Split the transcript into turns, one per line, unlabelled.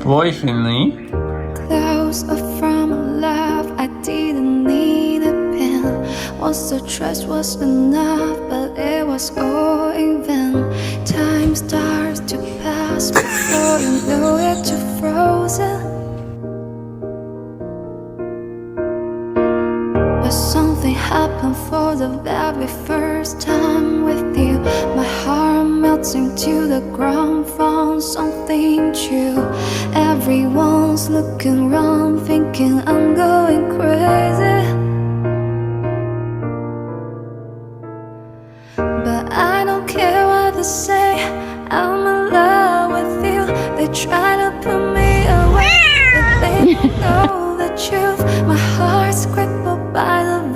voice, Finley.
Close up from love, I didn't need a pen. Once the trust was enough, but it was all in vain. Time starts to pass before you know it, you're frozen. But something happened for the very first time with you. My heart melting to the ground, found something true. Everyone's looking around, thinking I'm going crazy. But I don't care what they say, I'm in love with you. They try to put me away, but they don't know the truth. My heart's crippled by the